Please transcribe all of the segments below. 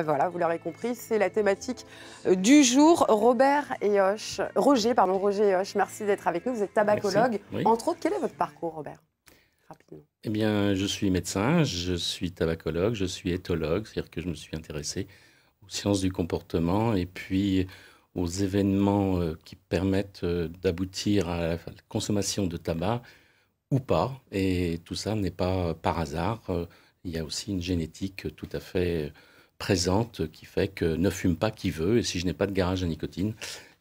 Voilà, vous l'aurez compris, c'est la thématique du jour. Roger et Hoche, merci d'être avec nous. Vous êtes tabacologue. Oui. Entre autres, quel est votre parcours, Robert? Rapidement. Eh bien, je suis médecin, je suis tabacologue, je suis éthologue, c'est-à-dire que je me suis intéressé aux sciences du comportement et puis aux événements qui permettent d'aboutir à la consommation de tabac ou pas. Et tout ça n'est pas par hasard. Il y a aussi une génétique tout à fait présente qui fait que ne fume pas qui veut. Et si je n'ai pas de garage à nicotine,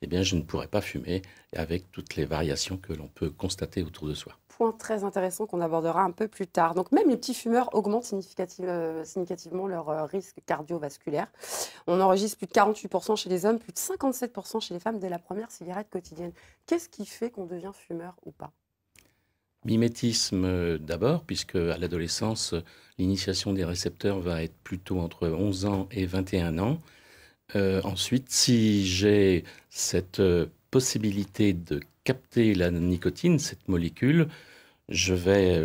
eh bien, je ne pourrais pas fumer avec toutes les variations que l'on peut constater autour de soi. Point très intéressant qu'on abordera un peu plus tard. Donc même les petits fumeurs augmentent significativement leur risque cardiovasculaire. On enregistre plus de 48% chez les hommes, plus de 57% chez les femmes dès la première cigarette quotidienne. Qu'est-ce qui fait qu'on devient fumeur ou pas? Mimétisme d'abord, puisque à l'adolescence, l'initiation des récepteurs va être plutôt entre 11 ans et 21 ans. Ensuite, si j'ai cette possibilité de capter la nicotine, cette molécule, je vais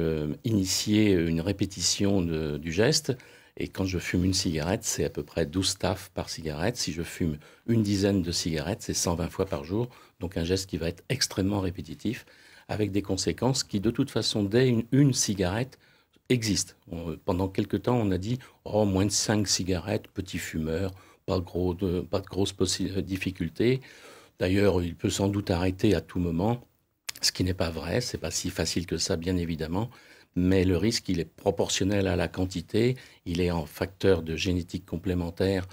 initier une répétition du geste. Et quand je fume une cigarette, c'est à peu près 12 taffes par cigarette. Si je fume une dizaine de cigarettes, c'est 120 fois par jour. Donc un geste qui va être extrêmement répétitif, avec des conséquences qui, de toute façon, dès une cigarette, existent. Pendant quelque temps, on a dit « Oh, moins de 5 cigarettes, petit fumeur, pas de grosses difficultés ». D'ailleurs, il peut sans doute arrêter à tout moment, ce qui n'est pas vrai. C'est pas si facile que ça, bien évidemment. Mais le risque, il est proportionnel à la quantité. Il est en facteur de génétique complémentaire,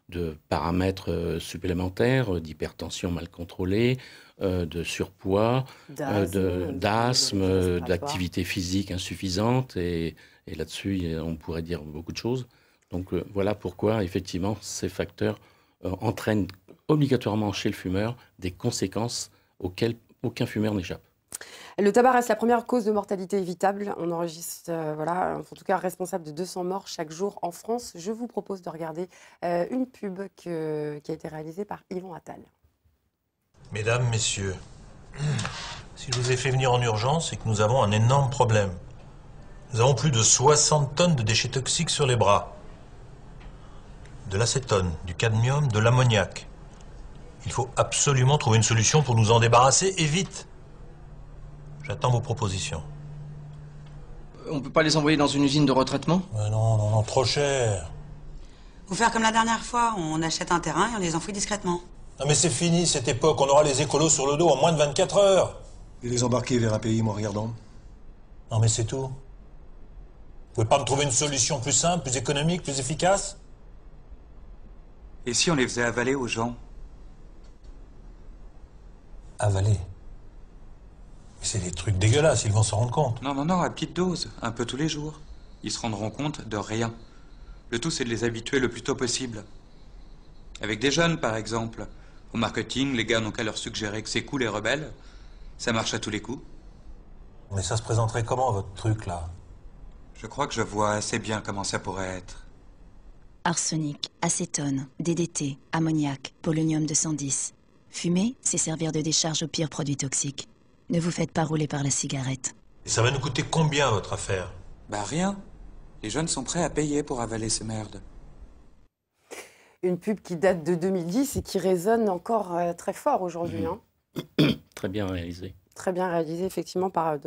de paramètres supplémentaires, d'hypertension mal contrôlée, de surpoids, d'asthme, d'activité physique insuffisante. Et là-dessus, on pourrait dire beaucoup de choses. Donc voilà pourquoi, effectivement, ces facteurs entraînent obligatoirement chez le fumeur des conséquences auxquelles aucun fumeur n'échappe. Le tabac reste la première cause de mortalité évitable. On enregistre, en tout cas, responsable de 200 morts chaque jour en France. Je vous propose de regarder une pub qui a été réalisée par Yvon Attal. Mesdames, Messieurs, si je vous ai fait venir en urgence, c'est que nous avons un énorme problème. Nous avons plus de 60 tonnes de déchets toxiques sur les bras. De l'acétone, du cadmium, de l'ammoniac. Il faut absolument trouver une solution pour nous en débarrasser, et vite. J'attends vos propositions. On peut pas les envoyer dans une usine de retraitement? Non, trop cher. Faut faire comme la dernière fois, on achète un terrain et on les enfouit discrètement. Non mais c'est fini cette époque, on aura les écolos sur le dos en moins de 24 heures. Et les embarquer vers un pays moins regardant. Non mais c'est tout. Vous pouvez pas me trouver une solution plus simple, plus économique, plus efficace? Et si on les faisait avaler aux gens? Avaler? C'est des trucs dégueulasses, ils vont s'en rendre compte. Non, à petite dose, un peu tous les jours. Ils se rendront compte de rien. Le tout, c'est de les habituer le plus tôt possible. Avec des jeunes, par exemple. Au marketing, les gars n'ont qu'à leur suggérer que c'est cool et rebelle. Ça marche à tous les coups. Mais ça se présenterait comment, votre truc, là? Je crois que je vois assez bien comment ça pourrait être. Arsenic, acétone, DDT, ammoniac, polonium 210. Fumer, c'est servir de décharge aux pires produits toxiques. Ne vous faites pas rouler par la cigarette. Et ça va nous coûter combien, votre affaire? Bah rien. Les jeunes sont prêts à payer pour avaler ces merdes. Une pub qui date de 2010 et qui résonne encore très fort aujourd'hui. Hein. Très bien réalisé. Très bien réalisé, effectivement, par le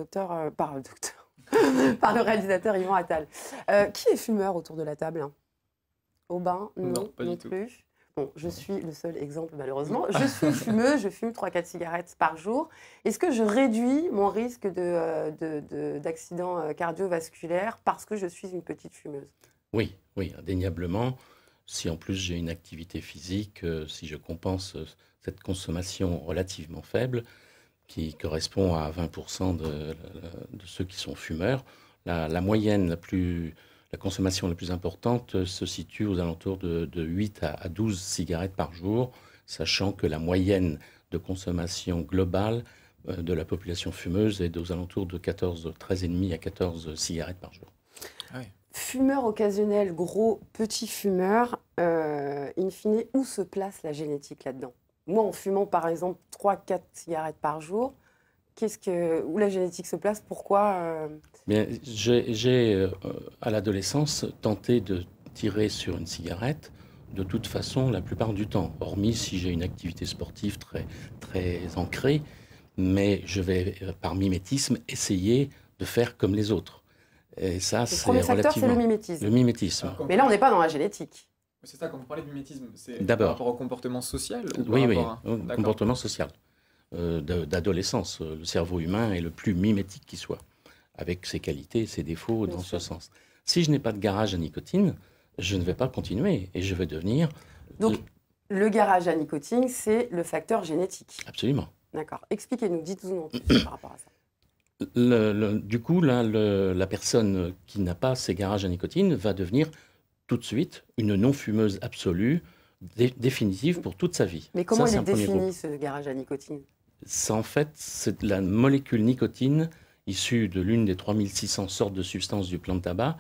réalisateur Yvon Attal. Qui est fumeur autour de la table, hein? Aubin, non pas du tout. plus. Bon, je suis le seul exemple, malheureusement. Je suis fumeuse, je fume 3-4 cigarettes par jour. Est-ce que je réduis mon risque d'accident cardiovasculaire parce que je suis une petite fumeuse? Oui, indéniablement. Si en plus j'ai une activité physique, si je compense cette consommation relativement faible, qui correspond à 20% de ceux qui sont fumeurs, la moyenne, la consommation la plus importante se situe aux alentours de 8 à 12 cigarettes par jour, sachant que la moyenne de consommation globale de la population fumeuse est aux alentours de 13,5 à 14 cigarettes par jour. Ah oui. Fumeur occasionnel, gros, petit fumeur, in fine, où se place la génétique là-dedans? Moi, en fumant par exemple 3-4 cigarettes par jour, où la génétique se place? Pourquoi Bien, j'ai à l'adolescence tenté de tirer sur une cigarette de toute façon la plupart du temps, hormis si j'ai une activité sportive très, très ancrée, mais je vais, par mimétisme, essayer de faire comme les autres. Et ça, c'est premier facteur, c'est le mimétisme. Le mimétisme. Mais là, on n'est pas dans la génétique. C'est ça, quand vous parlez de mimétisme, c'est D'abord. par rapport au comportement social ou Oui, par oui, rapport à... au comportement social d'adolescence. Le cerveau humain est le plus mimétique qui soit, avec ses qualités et ses défauts dans ce sens. Si je n'ai pas de garage à nicotine, je ne vais pas continuer et je vais devenir... Donc, le garage à nicotine, c'est le facteur génétique. Absolument. D'accord. Expliquez-nous, dites-nous en plus par rapport à ça. Du coup, là, la personne qui n'a pas ces garages à nicotine va devenir tout de suite une non-fumeuse absolue, définitive pour toute sa vie. Mais comment ça, il est défini, ce garage à nicotine? En fait, c'est la molécule nicotine issue de l'une des 3600 sortes de substances du plant de tabac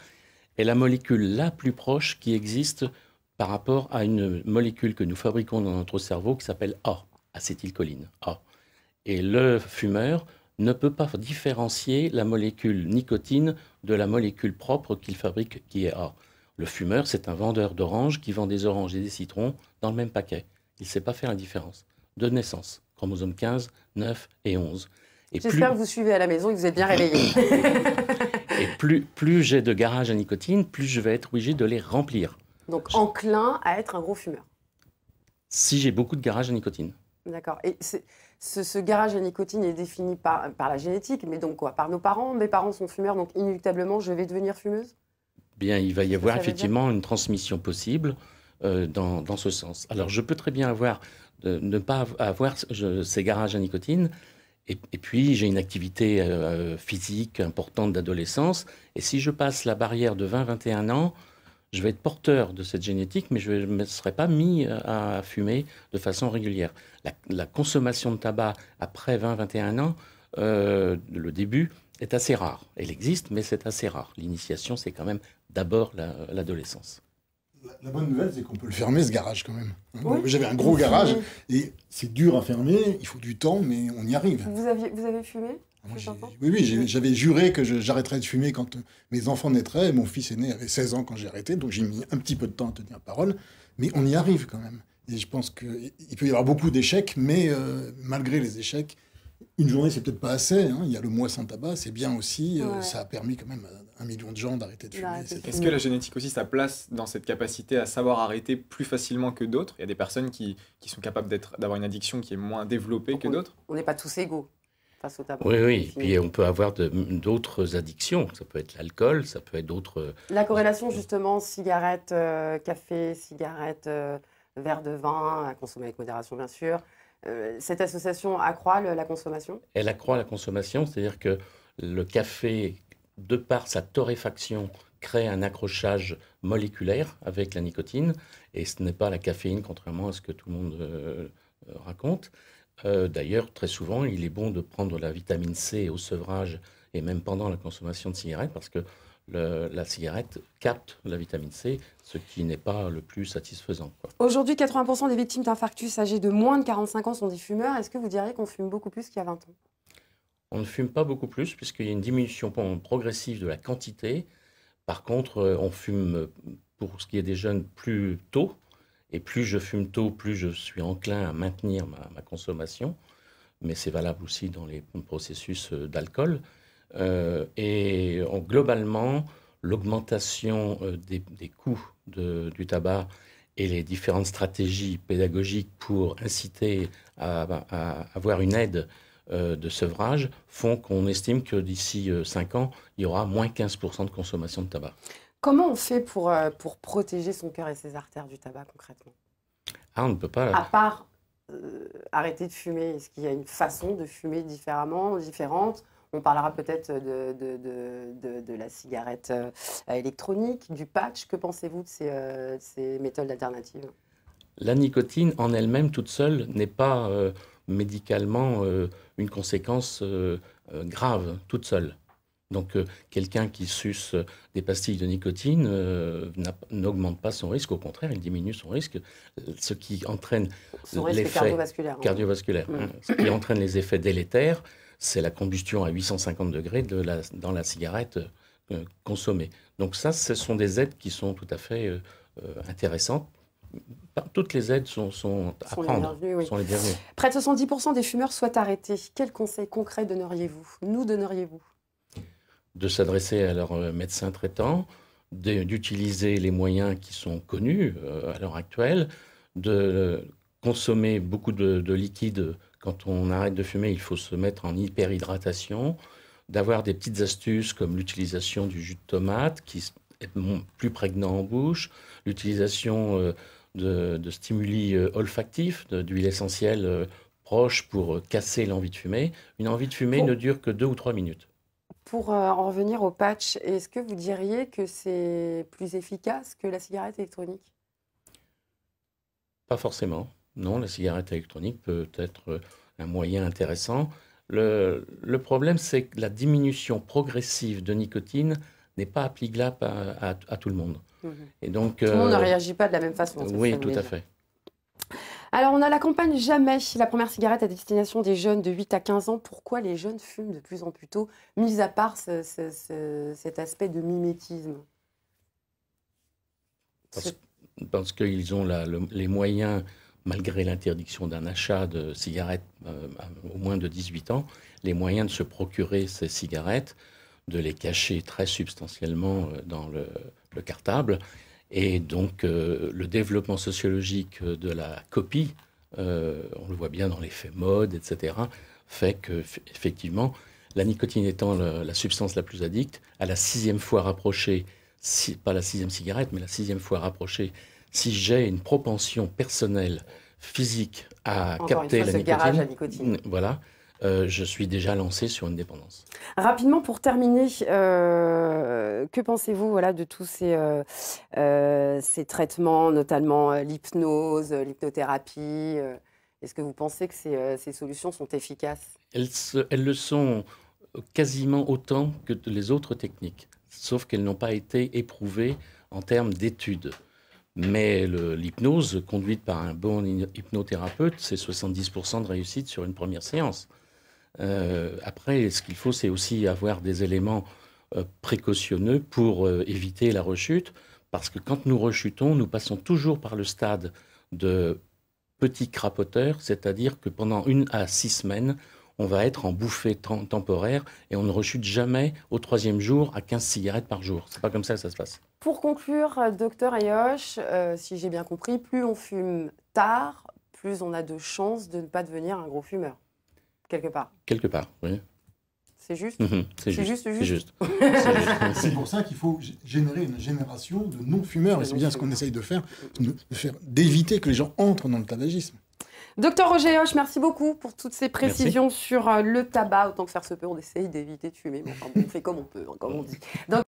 est la molécule la plus proche qui existe par rapport à une molécule que nous fabriquons dans notre cerveau qui s'appelle A, acétylcholine, A. Et le fumeur ne peut pas différencier la molécule nicotine de la molécule propre qu'il fabrique qui est A. Le fumeur, c'est un vendeur d'oranges qui vend des oranges et des citrons dans le même paquet. Il ne sait pas faire la différence. De naissance, chromosomes 15, 9 et 11. J'espère que vous suivez à la maison et que vous êtes bien réveillés. Et plus j'ai de garages à nicotine, plus je vais être obligé de les remplir. Donc enclin à être un gros fumeur. Si j'ai beaucoup de garages à nicotine. D'accord. Et ce garage à nicotine est défini par la génétique, mais donc quoi? Par nos parents? Mes parents sont fumeurs, donc inéluctablement, je vais devenir fumeuse? Bien, il va y avoir effectivement une transmission possible dans ce sens. Alors, je peux très bien ne pas avoir ces garages à nicotine, et puis j'ai une activité physique importante d'adolescence, et si je passe la barrière de 20-21 ans, je vais être porteur de cette génétique, mais je ne me serai pas mis à fumer de façon régulière. La consommation de tabac après 20-21 ans, le début, est assez rare. Elle existe, mais c'est assez rare. L'initiation, c'est quand même d'abord l'adolescence. La bonne nouvelle, c'est qu'on peut le fermer, ce garage, quand même. Oui. J'avais un gros garage, et c'est dur à fermer, il faut du temps, mais on y arrive. Vous avez fumé? Oui, j'avais juré que j'arrêterais de fumer quand mes enfants naîtraient. Mon fils aîné avait 16 ans quand j'ai arrêté, donc j'ai mis un petit peu de temps à tenir parole, mais on y arrive quand même. Et je pense qu'il peut y avoir beaucoup d'échecs, mais malgré les échecs, une journée, c'est peut-être pas assez. Hein. Il y a le mois sans tabac, c'est bien aussi. Ça a permis quand même à 1 million de gens d'arrêter de fumer. Est-ce que la génétique aussi, sa place dans cette capacité à savoir arrêter plus facilement que d'autres? Il y a des personnes qui sont capables d'avoir une addiction qui est moins développée que d'autres? On n'est pas tous égaux face au tabac. Oui. Puis on peut avoir d'autres addictions. Ça peut être l'alcool, ça peut être d'autres... La corrélation, justement, cigarette, café, cigarette, verre de vin, à consommer avec modération, bien sûr. Cette association accroît la consommation? Elle accroît la consommation, c'est-à-dire que le café, de par sa torréfaction, crée un accrochage moléculaire avec la nicotine, et ce n'est pas la caféine, contrairement à ce que tout le monde raconte. D'ailleurs, très souvent, il est bon de prendre la vitamine C au sevrage et même pendant la consommation de cigarettes, parce que la cigarette capte la vitamine C, ce qui n'est pas le plus satisfaisant. Aujourd'hui, 80% des victimes d'infarctus âgées de moins de 45 ans sont des fumeurs. Est-ce que vous diriez qu'on fume beaucoup plus qu'il y a 20 ans? On ne fume pas beaucoup plus, puisqu'il y a une diminution progressive de la quantité. Par contre, on fume, pour ce qui est des jeunes, plus tôt. Et plus je fume tôt, plus je suis enclin à maintenir ma consommation. Mais c'est valable aussi dans les processus d'alcool. Globalement, l'augmentation des coûts du tabac et les différentes stratégies pédagogiques pour inciter à avoir une aide de sevrage font qu'on estime que d'ici 5 ans, il y aura moins 15% de consommation de tabac. Comment on fait pour protéger son cœur et ses artères du tabac concrètement? On ne peut pas... À part arrêter de fumer, est-ce qu'il y a une façon de fumer différente? On parlera peut-être de la cigarette électronique, du patch. Que pensez-vous de ces méthodes alternatives? La nicotine en elle-même, toute seule, n'est pas médicalement une conséquence grave, toute seule. Donc quelqu'un qui suce des pastilles de nicotine n'augmente pas son risque, au contraire, il diminue son risque, ce qui entraîne l'effet cardiovasculaire. Ce qui entraîne les effets délétères, c'est la combustion à 850 degrés dans la cigarette consommée. Donc ça, ce sont des aides qui sont tout à fait intéressantes. toutes les aides sont à prendre, sont les bienvenues. Près de 70% des fumeurs souhaitent arrêter. Quels conseils concrets donneriez-vous? Nous donneriez-vous? De s'adresser à leur médecin traitant, d'utiliser les moyens qui sont connus à l'heure actuelle, de consommer beaucoup de liquide. Quand on arrête de fumer, il faut se mettre en hyperhydratation, d'avoir des petites astuces comme l'utilisation du jus de tomate qui est plus prégnant en bouche, l'utilisation de stimuli olfactifs, d'huile essentielle proche pour casser l'envie de fumer. Une envie de fumer ne dure que 2 ou 3 minutes. Pour en revenir au patch, est-ce que vous diriez que c'est plus efficace que la cigarette électronique? Pas forcément. Non, la cigarette électronique peut être un moyen intéressant. Le problème, c'est que la diminution progressive de nicotine n'est pas applicable à tout le monde. Et donc, tout le monde ne réagit pas de la même façon. Oui, tout à fait. Alors, on a la campagne Jamais, la première cigarette à destination des jeunes de 8 à 15 ans. Pourquoi les jeunes fument de plus en plus tôt, mis à part cet aspect de mimétisme? Parce qu'ils ont les moyens, malgré l'interdiction d'un achat de cigarettes au moins de 18 ans, les moyens de se procurer ces cigarettes, de les cacher très substantiellement dans le cartable. Et donc, le développement sociologique de la copie, on le voit bien dans l'effet mode, etc., fait qu'effectivement, la nicotine étant la substance la plus addicte, à la 6e fois rapprochée, pas la 6e cigarette, mais la 6e fois rapprochée, si j'ai une propension personnelle, physique, à capter la nicotine, voilà, je suis déjà lancé sur une dépendance. Rapidement, pour terminer, que pensez-vous de tous ces traitements, notamment l'hypnose, l'hypnothérapie? Est-ce que vous pensez que ces solutions sont efficaces? Elles le sont quasiment autant que les autres techniques, sauf qu'elles n'ont pas été éprouvées en termes d'études. Mais l'hypnose conduite par un bon hypnothérapeute, c'est 70% de réussite sur une première séance. Après, ce qu'il faut, c'est aussi avoir des éléments précautionneux pour éviter la rechute, parce que quand nous rechutons, nous passons toujours par le stade de petit crapoteur, c'est-à-dire que pendant 1 à 6 semaines, on va être en bouffée temporaire et on ne rechute jamais au 3e jour à 15 cigarettes par jour. C'est pas comme ça que ça se passe. Pour conclure, docteur Ayoche, si j'ai bien compris, plus on fume tard, plus on a de chances de ne pas devenir un gros fumeur. Quelque part. Quelque part, oui. C'est juste? C'est juste. C'est pour ça qu'il faut générer une génération de non-fumeurs. Et c'est bien ce qu'on essaye de faire, d'éviter que les gens entrent dans le tabagisme. Docteur Roger Ayoche, merci beaucoup pour toutes ces précisions sur le tabac. Autant que faire se peut, on essaye d'éviter de fumer. Mais enfin, on fait comme on peut, comme on dit. Donc,